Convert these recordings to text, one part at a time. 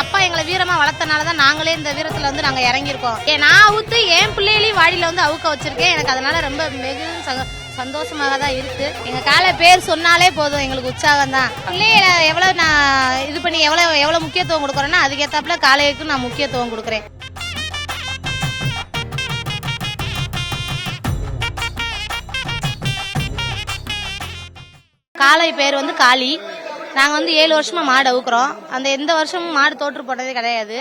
அப்பா எங்களை வீரமா வளர்த்தனாலதான் நாங்களே இந்த வீரத்துல வந்து நாங்க இறங்கியிருக்கோம். நான் அவுத்து என் பிள்ளைகளையும் வாடியில வந்து அவுக்க வச்சிருக்கேன். எனக்கு அதனால ரொம்ப சந்தோஷமாக தான் இருக்கு. எங்க காலை பேர் சொன்னாலே போதும் எங்களுக்கு உற்சாகம் தான். பிள்ளைகளை எவ்வளவு நான் இது பண்ணி எவ்வளவு முக்கியத்துவம் கொடுக்குறேன்னா அதுக்கேத்தாப்புல காளைக்கு நான் முக்கியத்துவம் கொடுக்குறேன். காளை பேர் வந்து காளி. நாங்க வந்து 7 வருஷமா மாடு அவுக்குறோம். அந்த எந்த வருஷமும் மாடு தோற்று போனதே கிடையாது.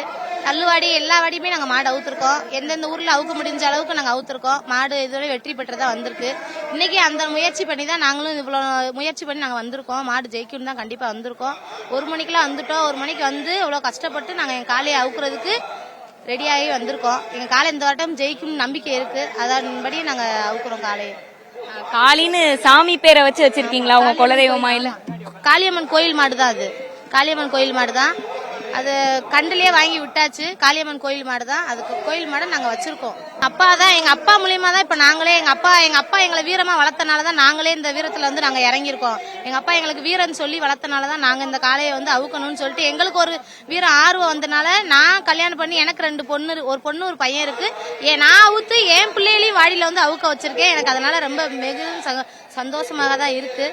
கல்லுவாடி எல்லா வாடியுமே நாங்க மாடு அவுத்துருக்கோம். எந்தெந்த ஊர்ல அவுக்க முடிஞ்ச அளவுக்கு நாங்க அவுத்துருக்கோம். மாடு இதோட வெற்றி பெற்றதா வந்திருக்கு. இன்னைக்கு அந்த முயற்சி பண்ணி தான் நாங்களும் இவ்வளவு முயற்சி பண்ணி நாங்க வந்திருக்கோம். மாடு ஜெயிக்கும் தான் கண்டிப்பா வந்திருக்கோம். 1 மணிக்கெல்லாம் வந்துட்டோம். 1 மணிக்கு வந்து இவ்வளவு கஷ்டப்பட்டு நாங்க என் காளையை அவுக்குறதுக்கு ரெடியாகி வந்திருக்கோம். எங்க காளை இந்த வாட்டம் ஜெயிக்கும் நம்பிக்கை இருக்கு. அதன்படி நாங்க அவுக்குறோம் காளையை. காளின்னு சாமி பேரை வச்சு வச்சிருக்கீங்களா உங்க குலதெய்வமா? இல்ல, காளியம்மன் கோயில் மாடு தான். அது காளியம்மன் கோயில் மாடு தான். அது கண்டுலயே வாங்கி விட்டாச்சு. காளியம்மன் கோயில் மாடு தான். அதுக்கு கோயில் மாடை நாங்க வச்சிருக்கோம். அப்பா தான், எங்க அப்பா மூலியமா தான் இப்ப நாங்களே எங்க அப்பா எங்களை வீரமா வளர்த்தனாலதான் நாங்களே இந்த வீரத்துல வந்து நாங்க இறங்கியிருக்கோம். எங்க அப்பா எங்களுக்கு வீரன் சொல்லி வளர்த்தனாலதான் நாங்க இந்த காளையை வந்து அவுக்கணும்னு சொல்லிட்டு எங்களுக்கு ஒரு வீர ஆர்வம் வந்தனால நான் கல்யாணம் பண்ணி எனக்கு 2 பொண்ணு, ஒரு பொண்ணு ஒரு பையன் இருக்கு. நான் அவுத்து என் பிள்ளைகளையும் வாடியில வந்து அவுக்க வச்சிருக்கேன். எனக்கு அதனால ரொம்ப சந்தோஷமாக தான் இருக்கு.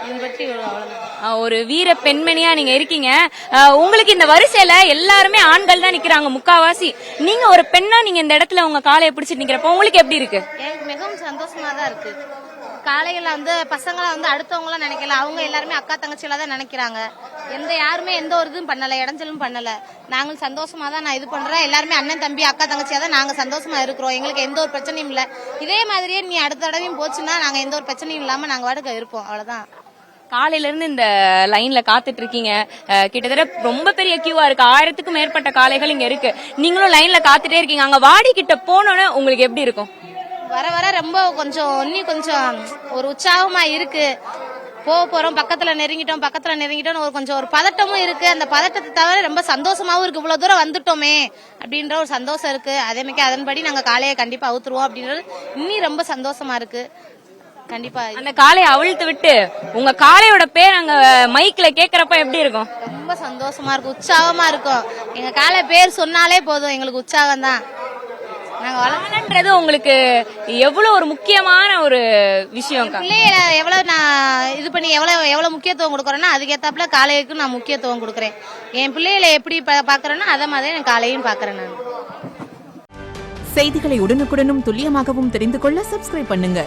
இதை பற்றி அவ்வளவுதான். ஒரு வீர பெண்மணியா நீங்க இருக்கீங்க. உங்களுக்கு இந்த வரிசையில எல்லாருமே ஆண்கள் தான் நிக்கிறாங்க முக்காவாசி. நீங்க ஒரு பெண்ணா நீங்க இந்த இடத்துல உங்க காளையை பிடிச்சிட்டு நிக்கிறப்ப உங்களுக்கு எப்படி இருக்கு? எனக்கு மிகவும் சந்தோஷமா தான் இருக்கு. காளைகளை வந்து பசங்களை வந்து அடுத்தவங்களும் நினைக்கல. அவங்க எல்லாருமே அக்கா தங்கச்சியில தான் நினைக்கிறாங்க. யாருமே எந்த ஒரு இதுவும் பண்ணல, இடைஞ்சலும் பண்ணல. நாங்களும் சந்தோஷமா தான் நான் இது பண்றேன். எல்லாருமே அண்ணன் தம்பி அக்கா தங்கச்சியா தான் நாங்க சந்தோஷமா இருக்கிறோம். எங்களுக்கு எந்த ஒரு பிரச்சனையும் இல்ல. இதே மாதிரியே நீ அடுத்த தடவையும் போச்சுன்னா நாங்க எந்த ஒரு பிரச்சனையும் இல்லாம நாங்க வாடகை இருப்போம். அவ்வளவுதான். காலையில இருந்து இந்த லைன்ல காத்துட்டு இருக்கீங்க. கிட்டத்தட்ட ரொம்ப பெரிய கியூவா இருக்கு. 1000க்கும் மேற்பட்ட காளைகள் இங்க இருக்கு. நீங்களும் லைன்ல காத்துட்டே இருக்கீங்க. அங்க வாடி கிட்ட போனோன்னு உங்களுக்கு எப்படி இருக்கும்? வர வர ரொம்ப இன்னும் கொஞ்சம் ஒரு உற்சாகமா இருக்கு. போறோம், பக்கத்துல நெருங்கிட்டோம் ஒரு பதட்டமும் இருக்கு. அந்த பதட்டத்தை தவிர ரொம்ப சந்தோஷமாவும் இருக்கு. இவ்வளவு தூரம் வந்துட்டோமே அப்படின்ற ஒரு சந்தோஷம் இருக்கு. அதேமாதிரி அதன்படி நாங்க காளையை கண்டிப்பா அவுத்துருவோம் அப்படின்றது இன்னும் ரொம்ப சந்தோஷமா இருக்கு. கண்டிப்பா அந்த காளையை அவிழ்த்து விட்டு உங்க காளையோட பேர் அங்க மைக்ல கேக்குறப்ப எப்படி இருக்கும்? ரொம்ப சந்தோஷமா இருக்கும், உற்சாகமா இருக்கும். எங்க காளை பேர் சொன்னாலே போதும் எங்களுக்கு உற்சாகம் தான். நாங்க உங்களுக்கு எவ்வளவு ஒரு முக்கியமான ஒரு விஷயம். பிள்ளைகளை எவ்வளவு நான் இது பண்ணி எவ்வளவு முக்கியத்துவம் கொடுக்கறேன்னா அதுக்கேத்தாப்புல காளைக்கு நான் முக்கியத்துவம் கொடுக்கறேன். என் பிள்ளைகளை எப்படி பாக்குறேன்னா அதே மாதிரி என் காளையும் பாக்குறேன் நான். செய்திகளை உடனுக்குடனும் துல்லியமாகவும் தெரிந்து கொள்ள சப்ஸ்கிரைப் பண்ணுங்க.